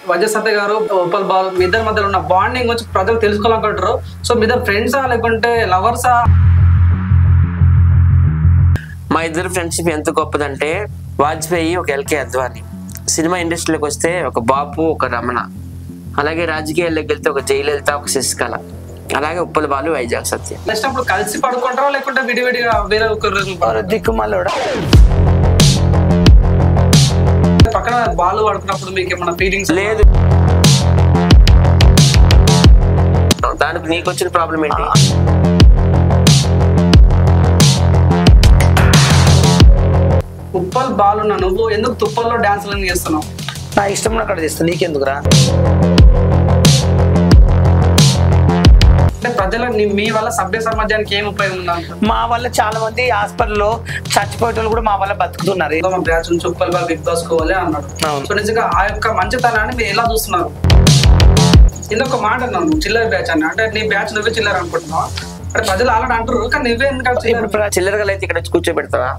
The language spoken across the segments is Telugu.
వైద్య సత్య గారు ఉప్పల్ బాలు మీ ఇద్దరి మధ్యలో ఉన్న బాండింగ్ గురించి ప్రజలు తెలుసుకోవాలనుకుంటారు. సో మీ ఇద్దరు ఫ్రెండ్సా లేకుంటే లవర్సా? మా ఇద్దరు ఫ్రెండ్షిప్ ఎంత గొప్పదంటే వాజ్పేయి ఒక ఎల్కే అద్వాని, సినిమా ఇండస్ట్రీలోకి వస్తే ఒక బాపు ఒక రమణ, అలాగే రాజకీయాల్లోకి వెళ్తే ఒక జయలలిత ఒక శశికళ, అలాగే ఉప్పల్ బాలు వైజాగ్ సత్య. వచ్చినప్పుడు కలిసి పడుకుంటారా లేకుంటే విడివిడిగా వేరే ఒకరు దిక్కుమాలోడా? పక్కన బాలు పడుకున్నప్పుడు మీకు ఏమైనా ఫీలింగ్స్? లేదు. దానికి నీకు వచ్చిన ప్రాబ్లం ఏంటి? ఉప్పల్ బాలు నువ్వు ఎందుకు తుప్పల్లో డాన్సులు చేస్తున్నావు? నా ఇష్టం అక్కడ చేస్తా, నీకెందుకురా? అంటే ప్రజల మీ వల్ల సభ్య సమాజానికి ఏం ఉపయోగం ఉందంట? మా వల్ల చాలా మంది హాస్పిటల్లో చచ్చిపోయేటోళ్ళు కూడా మా వల్ల బతుకుతున్నారు. బ్యాచ్ నుంచి ఉప్పల్ బాలు బిగ్ బాస్ కోవాలి అన్నాడు. సో నిజంగా ఆ యొక్క మంచితనాన్ని మీరు ఎలా చూస్తున్నారు? ఇంకొక మాట అన్నాను, చిల్లర బ్యాచ్ అని. అంటే నీ బ్యాచ్ నువ్వే చిల్లర అనుకుంటున్నావా? అంటే ప్రజలు ఆల్రెడీ అంటారు కానీ నువ్వే ఎందుకు చిల్లరగా అయితే ఇక్కడ కూర్చోబెడతావా?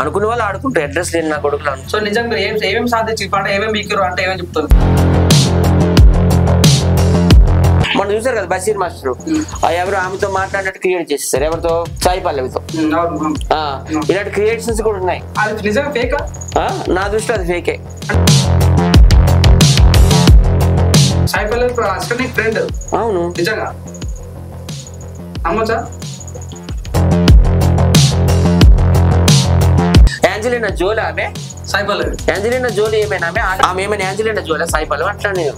అనుకున్న వాళ్ళు ఆడుకుంటారు. అడ్రస్ లేని నా కొడుకులు. సో నిజంగా మీరు ఏమేమి సాధించి అంటే ఏమేమి మీకురు అంటే ఏమేమి చెప్తారు? మనం చూసారు కదా బషీర్ మాస్టర్, ఎవరు ఆమెతో మాట్లాడినట్టు క్రియేట్ చేస్తారు. ఎవరితో? సాయి పల్లవితో. ఇలాంటి క్రియేషన్స్ కూడా ఉన్నాయి. అది నిజంగా ఫేకా? నా దృష్టిలో అది ఫేకే. సాయి పల్లవి ఫ్రెండ్? అవును. నిజంగా నమ్మచ్చా? యాంజలినా జోలి ఆమె సాయి పల్లవి. యాంజలినా జోలి ఏమైనా ఆమె ఏమైనా యాంజలినా జోలి సాయి పల్లవి అట్లా నేను.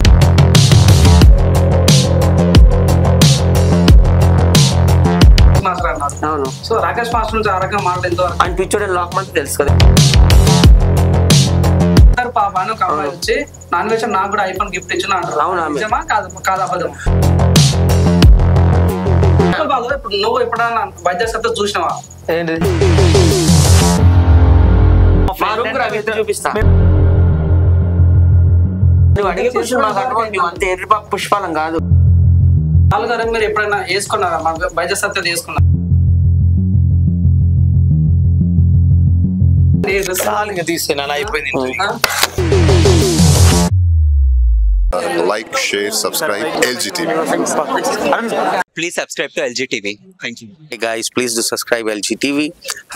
అవును. సో రాకేష్ మాస్టర్ నుంచి ఆ రకంగా మాట్లాడేంతో ఆయన పిచ్చోడే లోకమంతా తెలుసు కదా. పాప అని ఒక అమ్మాయి వచ్చి నాన్ వెజ్ నాకు కూడా ఐఫోన్ గిఫ్ట్ ఇచ్చిన అంటారు. అవునా? నిజమా కాదు అబద్ధం? ఇప్పుడు నువ్వు ఎప్పుడన్నా వైద్య సత్తా చూసినావా? ఏంటి చూపిస్తా. నువ్వు అడిగే క్వశ్చన్ మాకు అర్థం. మేము అంత ఎర్రిపాకు పుష్పాలం కాదు. నాలుగారు మీరు ఎప్పుడైనా వేసుకున్నారా? మా వైద్య సత్తా తీసుకున్నా? Like, share, subscribe LG TV. Please subscribe to LG TV. Thank you. Hey guys, please do subscribe LG TV.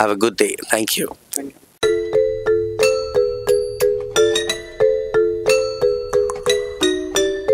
Have a good day. Thank you.